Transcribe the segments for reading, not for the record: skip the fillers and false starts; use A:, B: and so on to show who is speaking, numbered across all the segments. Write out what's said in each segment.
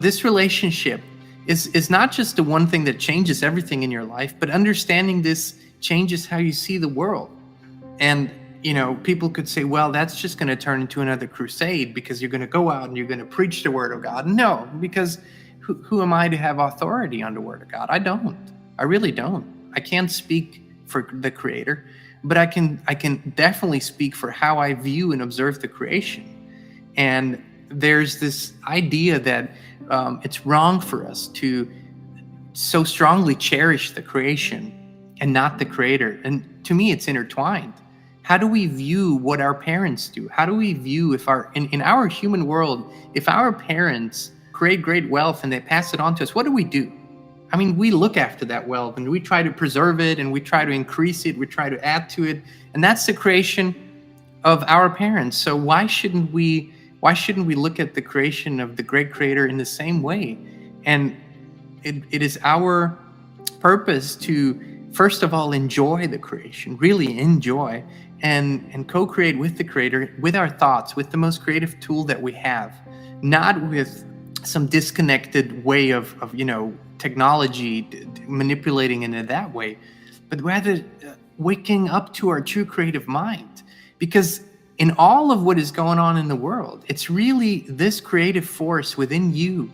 A: this relationship is not just the one thing that changes everything in your life, but understanding this changes how you see the world. And, people could say, well, that's just going to turn into another crusade because you're going to go out and you're going to preach the word of God. No, because who am I to have authority on the word of God? I don't. I really don't. I can't speak for the Creator, but I can definitely speak for how I view and observe the creation. And there's this idea that it's wrong for us to so strongly cherish the creation and not the Creator. And to me, it's intertwined. How do we view what our parents do? How do we view in our human world, if our parents create great wealth and they pass it on to us, what do we do? I mean, we look after that wealth and we try to preserve it and we try to increase it. We try to add to it. And that's the creation of our parents. So why shouldn't we look at the creation of the great Creator in the same way? And it is our purpose to, first of all, enjoy the creation, really enjoy, and co-create with the Creator, with our thoughts, with the most creative tool that we have, not with some disconnected way of technology manipulating in it that way, but rather waking up to our true creative mind. Because in all of what is going on in the world, it's really this creative force within you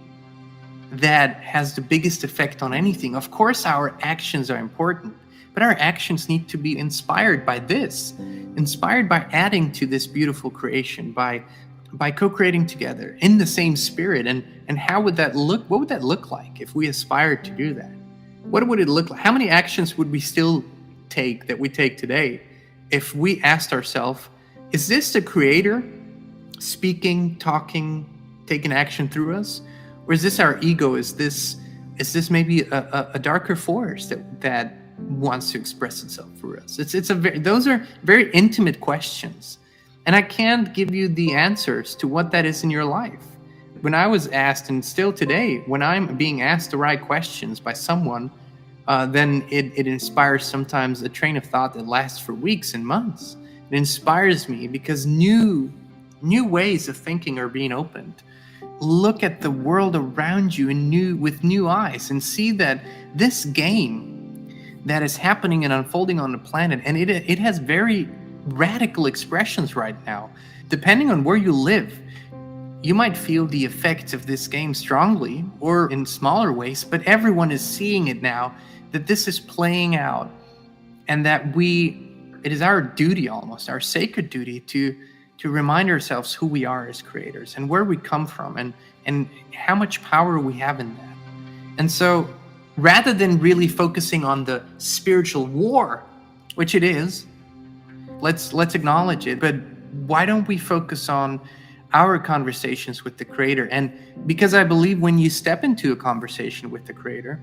A: that has the biggest effect on anything. Of course, our actions are important, but our actions need to be inspired by this, inspired by adding to this beautiful creation, by co-creating together in the same spirit. And how would that look? What would that look like if we aspired to do that? What would it look like? How many actions would we still take that we take today if we asked ourselves, is this the Creator speaking, talking, taking action through us? Or is this our ego? Is this maybe a darker force that wants to express itself through us? Those are very intimate questions. And I can't give you the answers to what that is in your life. When I was asked, and still today, when I'm being asked the right questions by someone, then it inspires sometimes a train of thought that lasts for weeks and months. It inspires me because new ways of thinking are being opened. Look at the world around you with new eyes and see that this game that is happening and unfolding on the planet, and it has very radical expressions right now. Depending on where you live, you might feel the effects of this game strongly or in smaller ways, but everyone is seeing it now, that this is playing out, and that it is our duty, almost our sacred duty, to remind ourselves who we are as creators and where we come from and how much power we have in that. And so rather than really focusing on the spiritual war, which it is, let's acknowledge it, but why don't we focus on our conversations with the Creator? And because I believe when you step into a conversation with the Creator,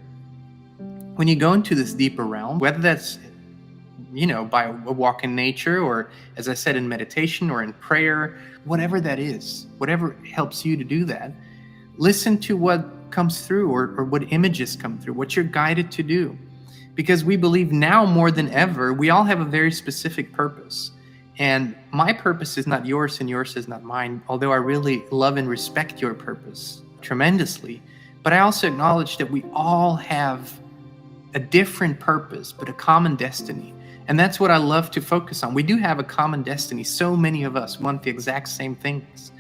A: when you go into this deeper realm, whether that's by a walk in nature, or as I said, in meditation or in prayer, whatever that is, whatever helps you to do that, listen to what comes through or what images come through, what you're guided to do. Because we believe now more than ever, we all have a very specific purpose. And my purpose is not yours and yours is not mine, although I really love and respect your purpose tremendously. But I also acknowledge that we all have a different purpose, but a common destiny. And that's what I love to focus on. We do have a common destiny. So many of us want the exact same things.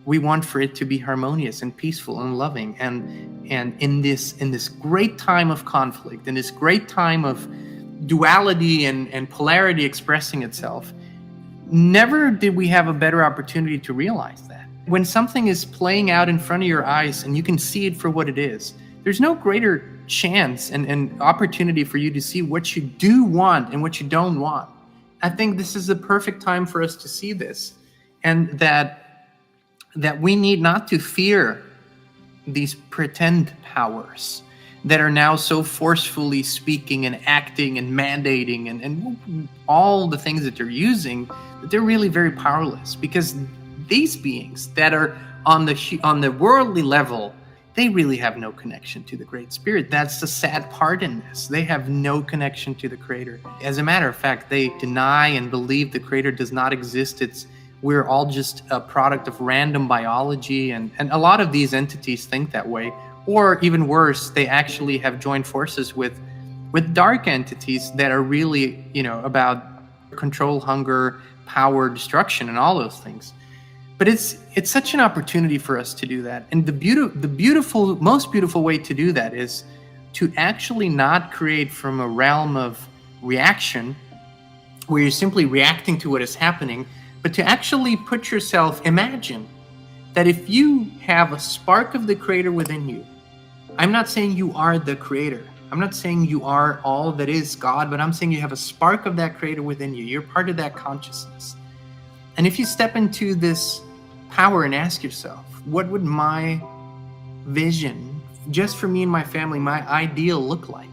A: We want for it to be harmonious and peaceful and loving. And in this great time of conflict, in this great time of duality and polarity expressing itself, never did we have a better opportunity to realize that. When something is playing out in front of your eyes and you can see it for what it is, there's no greater chance and opportunity for you to see what you do want and what you don't want. I think this is the perfect time for us to see this, and that we need not to fear these pretend powers that are now so forcefully speaking and acting and mandating and all the things that they're using, that they're really very powerless, because these beings that are on the worldly level, they really have no connection to the Great Spirit. That's the sad part in this. They have no connection to the Creator. As a matter of fact, they deny and believe the Creator does not exist. It's we're all just a product of random biology, and a lot of these entities think that way. Or even worse, they actually have joined forces with dark entities that are really, about control, hunger, power, destruction, and all those things. But it's such an opportunity for us to do that. And the most beautiful way to do that is to actually not create from a realm of reaction, where you're simply reacting to what is happening, but to actually put yourself, imagine that if you have a spark of the creator within you. I'm not saying you are the creator. I'm not saying you are all that is God, but I'm saying you have a spark of that creator within you. You're part of that consciousness. And if you step into this power and ask yourself, what would my vision, just for me and my family, my ideal look like?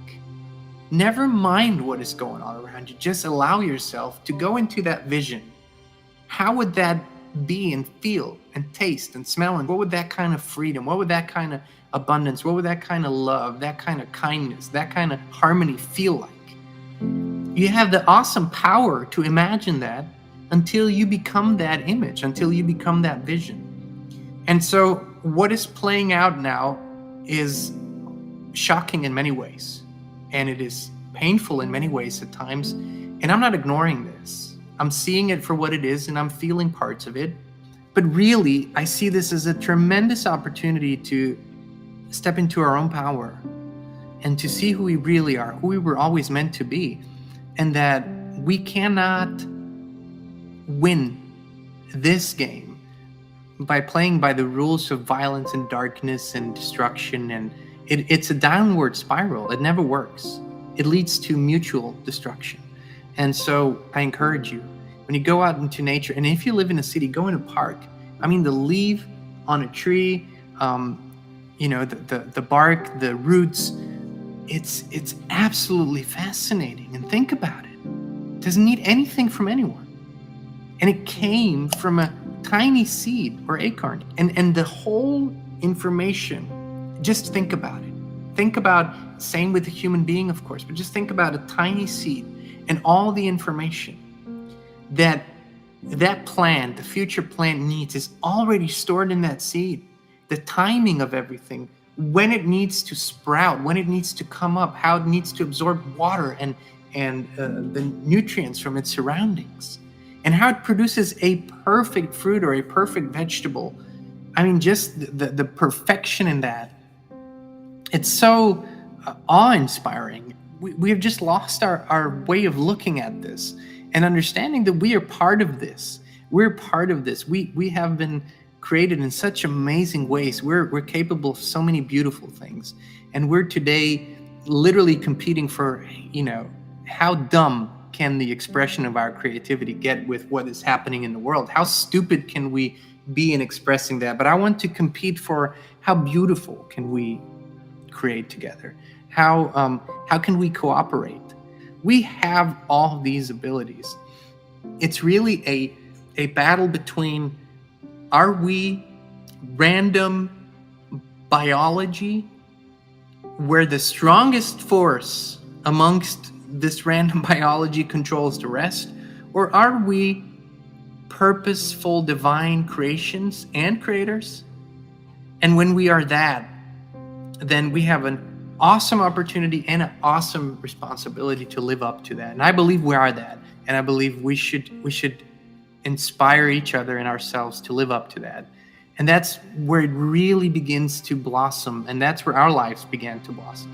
A: Never mind what is going on around you. Just allow yourself to go into that vision. How would that be and feel and taste and smell? And what would that kind of freedom, what would that kind of abundance, what would that kind of love, that kind of kindness, that kind of harmony feel like? You have the awesome power to imagine that until you become that image, until you become that vision. And so what is playing out now is shocking in many ways, and it is painful in many ways at times. And I'm not ignoring this. I'm seeing it for what it is, and I'm feeling parts of it. But really, I see this as a tremendous opportunity to step into our own power and to see who we really are, who we were always meant to be, and that we cannot win this game by playing by the rules of violence and darkness and destruction. And it's a downward spiral. It never works. It leads to mutual destruction. And so I encourage you, when you go out into nature, and if you live in a city, go in a park. I mean, the leaf on a tree, the bark, the roots, it's absolutely fascinating. And think about it. It doesn't need anything from anyone. And it came from a tiny seed or acorn. And the whole information, just think about it. Think about, same with the human being, of course, but just think about a tiny seed and all the information that plant, the future plant needs, is already stored in that seed. The timing of everything, when it needs to sprout, when it needs to come up, how it needs to absorb water and the nutrients from its surroundings, and how it produces a perfect fruit or a perfect vegetable. I mean, just the perfection in that. It's so awe-inspiring. We have just lost our way of looking at this and understanding that we are part of this. We're part of this. We have been created in such amazing ways. We're capable of so many beautiful things. And we're today literally competing for, how dumb can the expression of our creativity get with what is happening in the world? How stupid can we be in expressing that? But I want to compete for how beautiful can we create together? How can we cooperate? We have all these abilities. It's really a battle between, are we random biology where the strongest force amongst this random biology controls the rest? Or are we purposeful divine creations and creators? And when we are that, then we have an awesome opportunity and an awesome responsibility to live up to that. And I believe we are that. And I believe we should inspire each other and ourselves to live up to that. And that's where it really begins to blossom. And that's where our lives began to blossom.